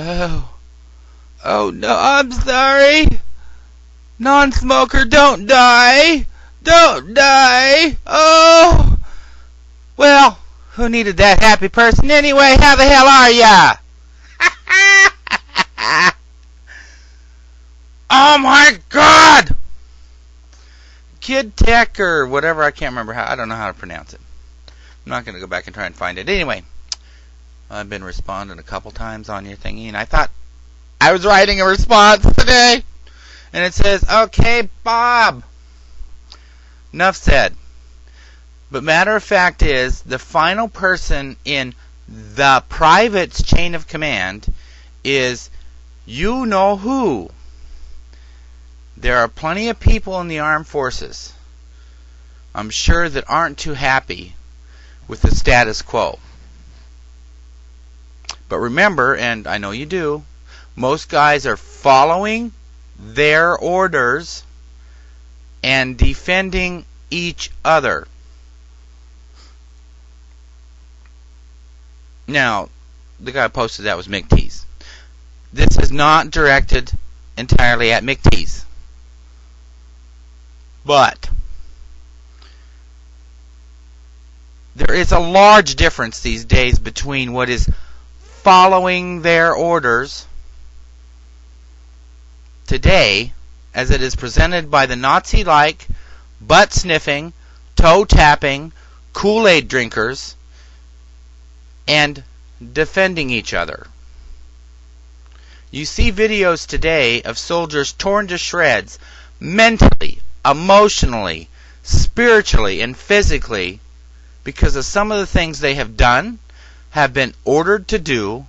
Oh. Oh no, I'm sorry. Non-smoker, don't die. Don't die. Oh. Well, who needed that happy person anyway? How the hell are ya? Oh my God! Kid Tech or whatever, I can't remember I don't know how to pronounce it. I'm not going to go back and try and find it. Anyway, I've been responding a couple times on your thingy, and I thought I was writing a response today. And it says, okay, Bob. Enough said. But matter of fact is, the final person in the private's chain of command is you know who. There are plenty of people in the armed forces, I'm sure, that aren't too happy with the status quo. But remember, and I know you do, most guys are following their orders and defending each other. Now, the guy who posted that was Mick Tease. This is not directed entirely at Mick Tease. But there is a large difference these days between what is following their orders today, as it is presented by the Nazi-like, butt-sniffing, toe-tapping, Kool-Aid drinkers, and defending each other. You see videos today of soldiers torn to shreds, mentally, emotionally, spiritually, and physically, because of some of the things they have done, have been ordered to do,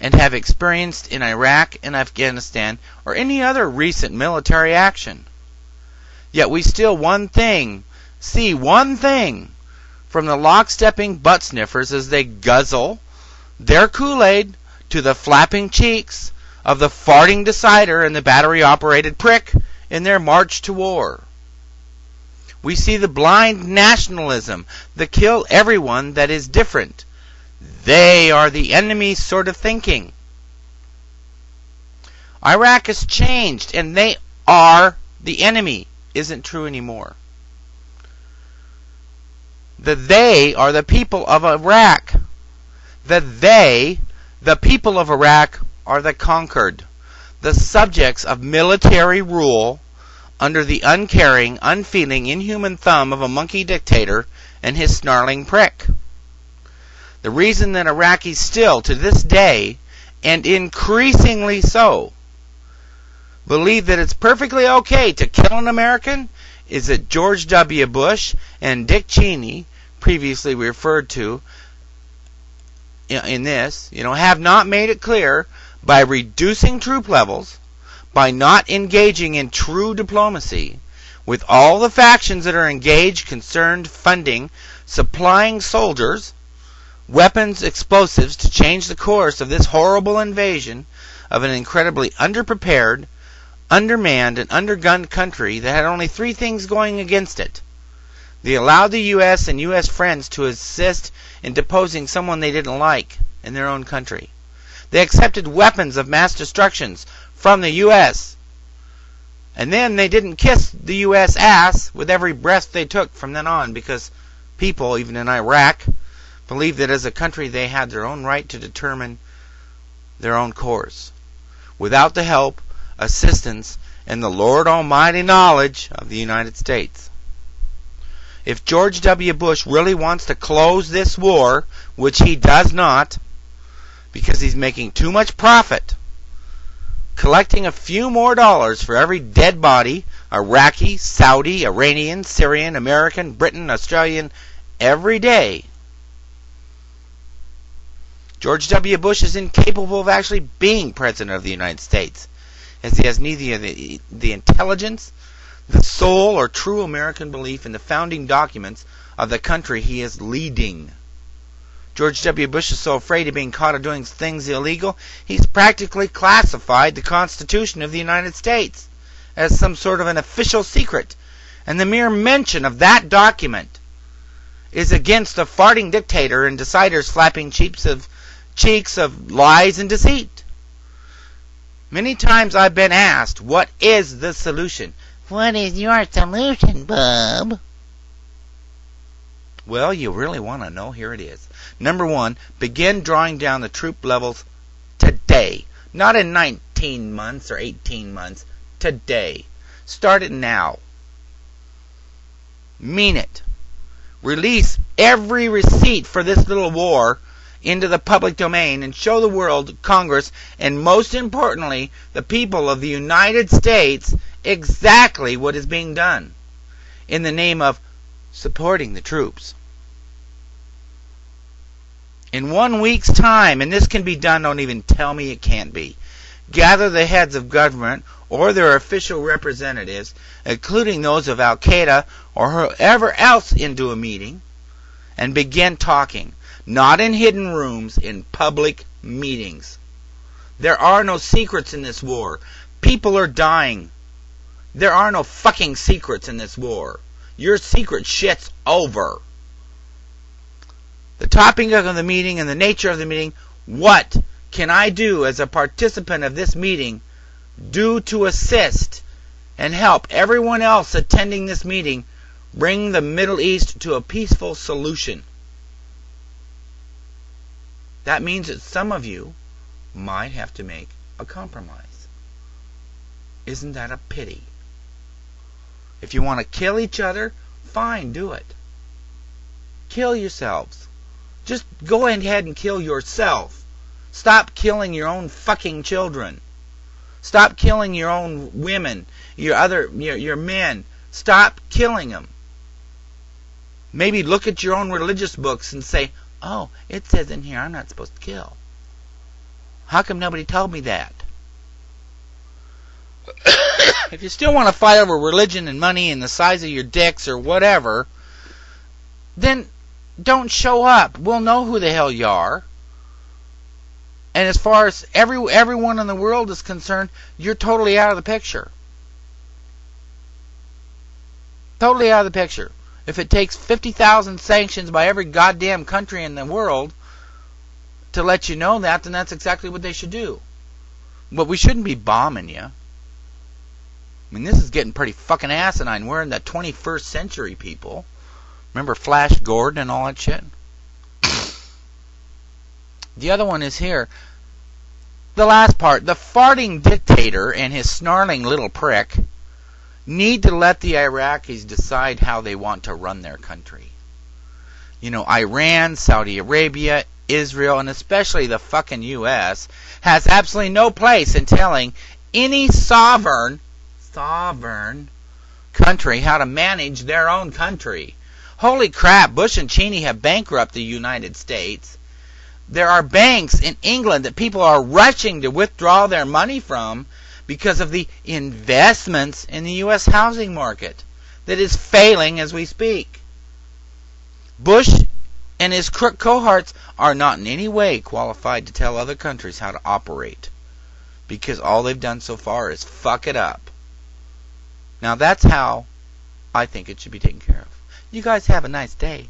and have experienced in Iraq and Afghanistan or any other recent military action. Yet we still see one thing from the lock-stepping butt sniffers as they guzzle their Kool-Aid to the flapping cheeks of the farting decider and the battery-operated prick in their march to war. We see the blind nationalism, the kill everyone that is different. They are the enemy sort of thinking. Iraq has changed, and they are the enemy isn't true anymore. The they are the people of Iraq. The people of Iraq, are the conquered, the subjects of military rule under the uncaring, unfeeling, inhuman thumb of a monkey dictator and his snarling prick. The reason that Iraqis still, to this day, and increasingly so, believe that it's perfectly okay to kill an American is that George W. Bush and Dick Cheney, previously referred to in this, have not made it clear by reducing troop levels, by not engaging in true diplomacy with all the factions that are engaged, concerned, funding, supplying soldiers, weapons, explosives to change the course of this horrible invasion of an incredibly underprepared, undermanned, and undergunned country that had only three things going against it. They allowed the U.S. and U.S. friends to assist in deposing someone they didn't like in their own country. They accepted weapons of mass destruction from the U.S. And then they didn't kiss the U.S. ass with every breath they took from then on, because people, even in Iraq, believed that as a country they had their own right to determine their own course, without the help, assistance, and the Lord Almighty knowledge of the United States. If George W. Bush really wants to close this war, which he does not, because he's making too much profit, collecting a few more dollars for every dead body, Iraqi, Saudi, Iranian, Syrian, American, Briton, Australian, every day, George W. Bush is incapable of actually being President of the United States, as he has neither the intelligence, the soul, or true American belief in the founding documents of the country he is leading. George W. Bush is so afraid of being caught of doing things illegal, he's practically classified the Constitution of the United States as some sort of an official secret, and the mere mention of that document is against the farting dictator and deciders flapping cheeks of lies and deceit. Many times I've been asked, what is the solution? What is your solution, bub? Well, you really want to know? Here it is. Number one, begin drawing down the troop levels today. Not in 19 months or 18 months. Today. Start it now. Mean it. Release every receipt for this little war into the public domain and show the world, Congress, and most importantly, the people of the United States exactly what is being done in the name of supporting the troops. In 1 week's time, and this can be done, don't even tell me it can't be, gather the heads of government or their official representatives, including those of al-qaeda or whoever else, into a meeting and begin talking. Not in hidden rooms, in public meetings. There are no secrets in this war. People are dying. There are no fucking secrets in this war. Your secret shit's over. The topic of the meeting and the nature of the meeting, what can I do as a participant of this meeting do to assist and help everyone else attending this meeting bring the Middle East to a peaceful solution? That means that some of you might have to make a compromise. Isn't that a pity? If you want to kill each other, fine, do it. Kill yourselves. Just go ahead and kill yourself. Stop killing your own fucking children. Stop killing your own women, your men. Stop killing them. Maybe look at your own religious books and say, oh, it says in here I'm not supposed to kill. How come nobody told me that? If you still want to fight over religion and money and the size of your dicks or whatever, then don't show up. We'll know who the hell you are. And as far as everyone in the world is concerned, you're totally out of the picture. Totally out of the picture. If it takes 50,000 sanctions by every goddamn country in the world to let you know that, then that's exactly what they should do. But we shouldn't be bombing you. I mean, this is getting pretty fucking asinine. We're in the 21st century, people. Remember Flash Gordon and all that shit? The other one is here. The last part. The farting dictator and his snarling little prick need to let the Iraqis decide how they want to run their country. You know, Iran, Saudi Arabia, Israel, and especially the fucking U.S. has absolutely no place in telling any sovereign country how to manage their own country. Holy crap, Bush and Cheney have bankrupted the United States. There are banks in England that people are rushing to withdraw their money from because of the investments in the U.S. housing market that is failing as we speak. Bush and his crook cohorts are not in any way qualified to tell other countries how to operate, because all they've done so far is fuck it up. Now that's how I think it should be taken care of. You guys have a nice day.